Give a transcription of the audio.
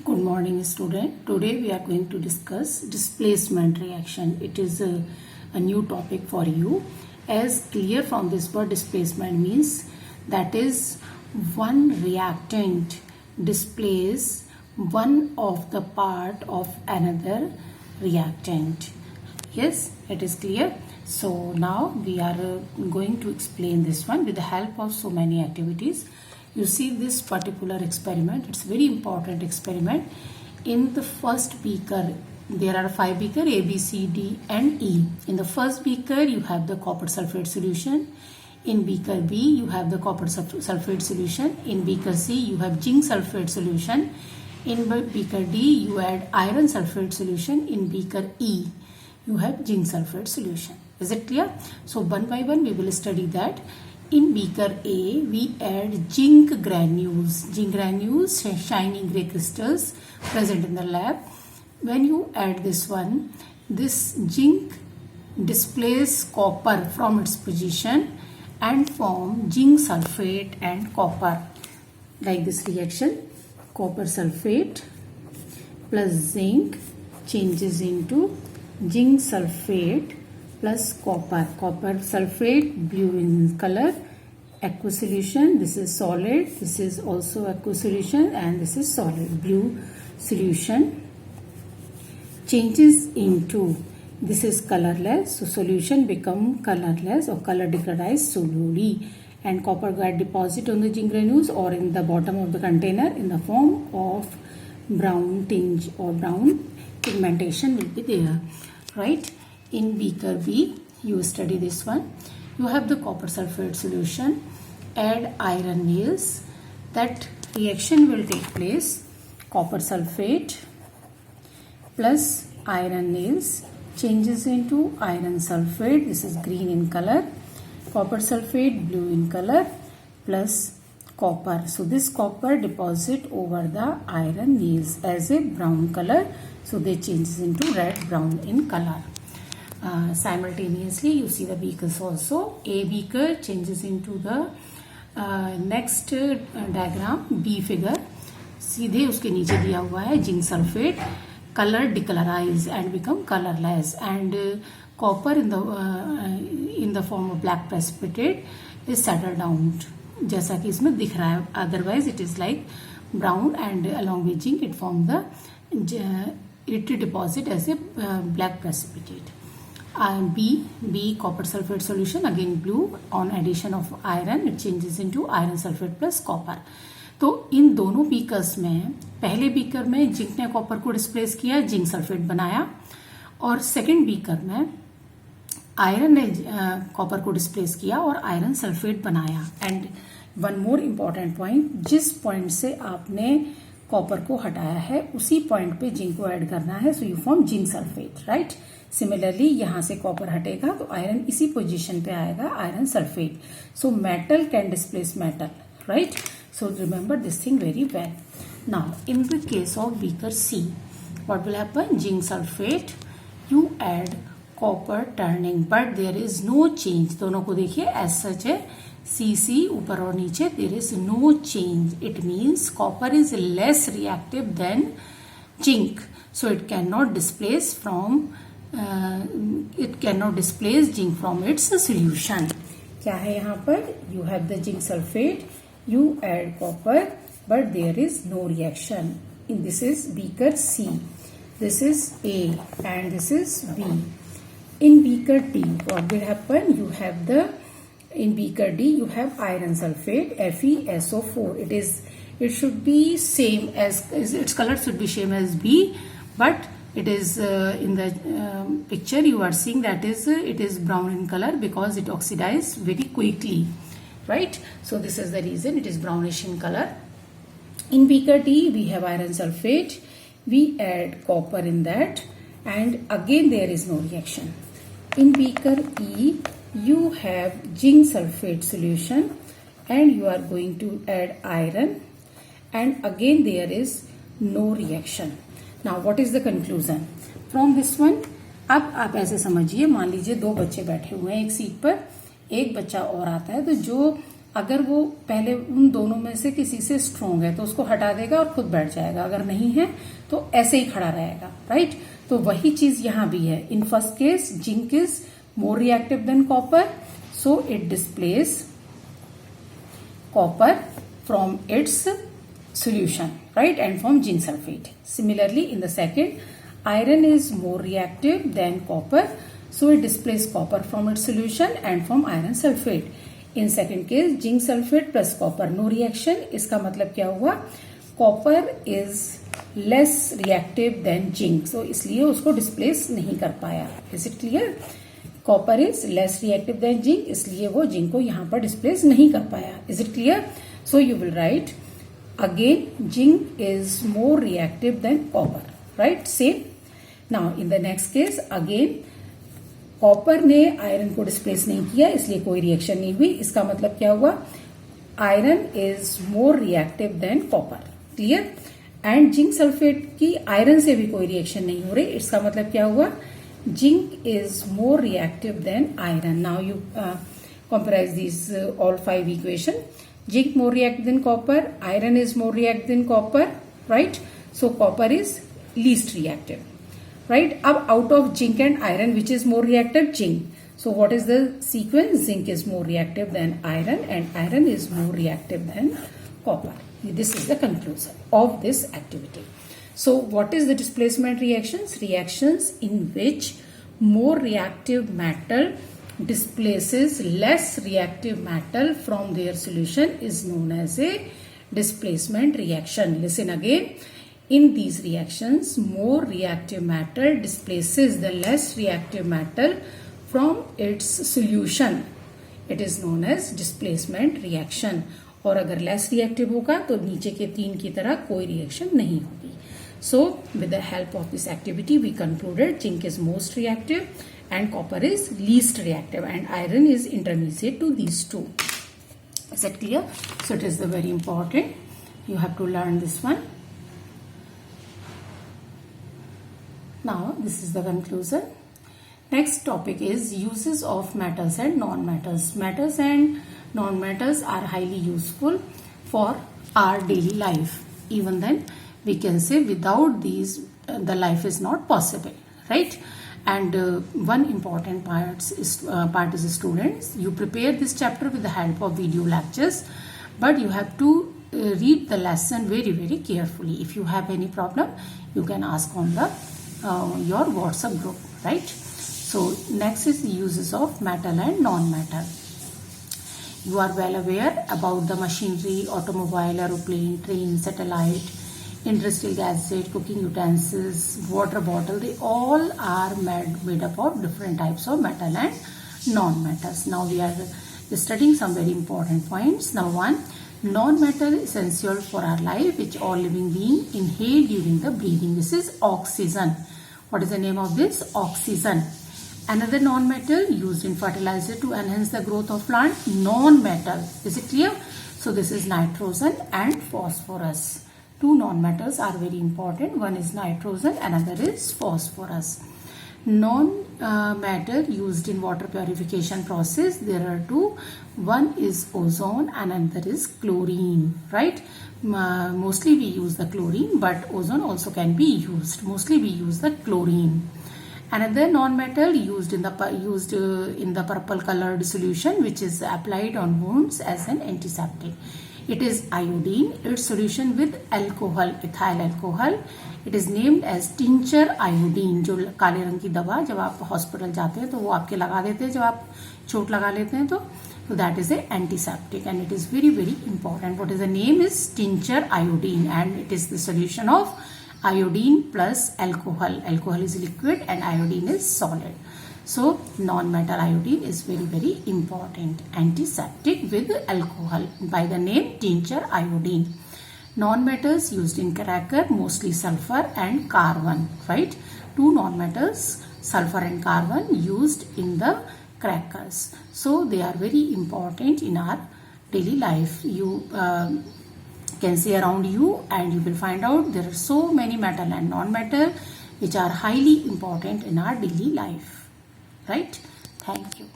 Good morning, student. Today we are going to discuss displacement reaction. It is a new topic for you. As clear from this word, displacement means that is one reactant displace one of the part of another reactant. Yes, it is clear. So now we are going to explain this one with the help of so many activities. You see this particular experiment, it's very important experiment. In the first beaker, there are 5 beaker A, B, C, D and E. In the first beaker, you have the copper sulfate solution. In beaker B, you have the copper sulfate solution. In beaker C, you have zinc sulfate solution. In beaker D, you add iron sulfate solution. In beaker E, you have zinc sulfate solution. Is it clear? So one by one we will study that. In beaker A, we add zinc granules. Zinc granules, shiny grey crystals present in the lab. When you add this one, this zinc displaces copper from its position and form zinc sulfate and copper. Like this reaction, copper sulfate plus zinc changes into zinc sulfate plus copper. Copper sulfate, blue in color, aqueous solution. This is solid. This is also aqueous solution and this is solid. Blue solution changes into, this is colorless. So solution become colorless or color degrades slowly. And copper get deposit on the zinc granules or in the bottom of the container in the form of brown tinge or brown pigmentation will be there. Right? In beaker B, you study this one. You have the copper sulfate solution. Add iron nails. That reaction will take place. Copper sulfate plus iron nails changes into iron sulfate. This is green in color. Copper sulfate, blue in color, plus copper. So this copper deposit over the iron nails as a brown color. So they changes into red brown in color. Simultaneously, you see the beakers also. A beaker changes into the next diagram, B figure. सीधे उसके नीचे दिया हुआ है zinc sulphate, color decolorize and become colorless, and copper in the form of black precipitate is settled down, जैसा कि इसमें दिख रहा है. Otherwise, it is like brown, and along with zinc, it forms it deposit as a black precipitate. B copper sulfate solution, again blue, on addition of iron it changes into iron sulfate plus copper. तो इन दोनों beakers में, पहले beaker में zinc ने copper को displace किया, zinc sulphate बनाया, और सेकंड बीकर में आयरन ने कॉपर को डिस्प्लेस किया और आयरन सल्फेट बनाया. And one more important point, जिस पॉइंट से आपने कॉपर को हटाया है उसी पॉइंट पे जिंक को ऐड करना है. So you form zinc sulphate. Right. Similarly यहाँ से कॉपर हटेगा तो आयरन इसी पोजीशन पे आएगा, iron sulphate. So metal can displace metal. Right. So remember this thing very well. Now in the case of beaker C, what will happen? Zinc sulfate, you add copper turning, but there is no change. दोनों को देखिए as such है, CC ऊपर और नीचे, there is no change. It means copper is less reactive than zinc, so it cannot displace zinc from its solution. क्या है यहाँ पर? You have the zinc sulfate. You add copper, but there is no reaction. This is beaker C. This is A and this is B. In beaker D, what will happen? You have in beaker D, you have iron sulfate, FeSO4. It should be same as, its color should be same as B, but it is in the picture you are seeing that it is brown in color because it oxidizes very quickly. Right. So this is the reason it is brownish in color. In beaker D, we have iron sulfate. We add copper in that, and again there is no reaction. In beaker E, you have zinc sulfate solution, and you are going to add iron, and again there is no reaction. Now what is the conclusion from this one? अब आप ऐसे समझिए, मान लीजिए दो बच्चे बैठे हुए हैं एक सीट पर, एक बच्चा और आता है, तो जो अगर वो पहले उन दोनों में से किसी से स्ट्रोंग है तो उसको हटा देगा और खुद बैठ जाएगा, अगर नहीं है तो ऐसे ही खड़ा रहेगा, राइट। तो वही चीज यहां भी है। In first case zinc is more reactive than copper, so it displace copper from its solution, right, and from zinc sulfate. Similarly, in the second, iron is more reactive than copper, so it displays copper from its solution and from iron sulfate. In second case, zinc sulfate plus copper, no reaction. इसका मतलब क्या हुआ? Copper is less reactive than zinc, so इसलिए उसको displace नहीं कर पाया. Is it clear? Copper is less reactive than zinc, इसलिए वो जिंक को यहां पर डिस्प्लेस नहीं कर पाया. Is it clear? So you will write again zinc is more reactive than copper, right. Same. Now in the next case again copper ने iron को डिस्प्लेस नहीं किया, इसलिए कोई रिएक्शन नहीं हुई. इसका मतलब क्या हुआ? Iron is more reactive than copper. Clear? And zinc sulphate की आयरन से भी कोई रिएक्शन नहीं हो रही. इसका मतलब क्या हुआ? Zinc is more reactive than iron. Now you compare these all 5 equation. Zinc more reactive than copper, iron is more reactive than copper, right? So copper is least reactive, right? Ab out of zinc and iron, which is more reactive? Zinc. So what is the sequence? Zinc is more reactive than iron and iron is more reactive than copper. This is the conclusion of this activity. So what is the displacement reactions? Reactions in which more reactive metal displaces less reactive metal from their solution is known as a displacement reaction. Listen again. In these reactions, more reactive metal displaces the less reactive metal from its solution. It is known as displacement reaction. और अगर less reactive होगा तो नीचे के 3 की तरह कोई reaction नहीं होगी. So, with the help of this activity, we concluded zinc is most reactive and copper is least reactive and iron is intermediate to these two. Is that clear? So, it is the very important. You have to learn this one. Now, this is the conclusion. Next topic is uses of metals and non-metals. Metals and non-metals are highly useful for our daily life. Even then, we can say without these the life is not possible, right? And one important part is students, you prepare this chapter with the help of video lectures, but you have to read the lesson very very carefully. If you have any problem, you can ask on the your WhatsApp group, right? So next is the uses of metal and non-metal. You are well aware about the machinery, automobile, aeroplane, train, satellite, industrial gadget, cooking utensils, water bottle. They all are made up of different types of metal and non-metals. Now we are studying some very important points. Number 1, non-metal essential for our life, which all living being inhale during the breathing. This is oxygen. What is the name of this? Oxygen. Another non-metal used in fertilizer to enhance the growth of plant. Non-metal. Is it clear? So this is nitrogen and phosphorus. 2 non-metals are very important. One is nitrogen, another is phosphorus. Non-metal used in water purification process, there are 2. One is ozone, another is chlorine, right? Mostly we use the chlorine, but ozone also can be used. Mostly we use the chlorine. Another non-metal used in the purple colored solution, which is applied on wounds as an antiseptic. It is iodine. Its solution with alcohol, ethyl alcohol. It is named as tincture iodine. जो काले रंग की दवा जब आप hospital जाते हैं तो वो आपके लगा देते हैं, जब आप चोट लगा लेते हैं तो that is a antiseptic and it is very very important. What is the name? Is tincture iodine and it is the solution of iodine plus alcohol. Alcohol is liquid and iodine is solid. So non-metal iodine is very very important antiseptic with alcohol by the name tincture iodine. Non-metals used in cracker, mostly sulfur and carbon, right? 2 non-metals, sulfur and carbon, used in the crackers. So they are very important in our daily life. You can see around you and you will find out there are so many metal and non-metal which are highly important in our daily life. Right? Thank you.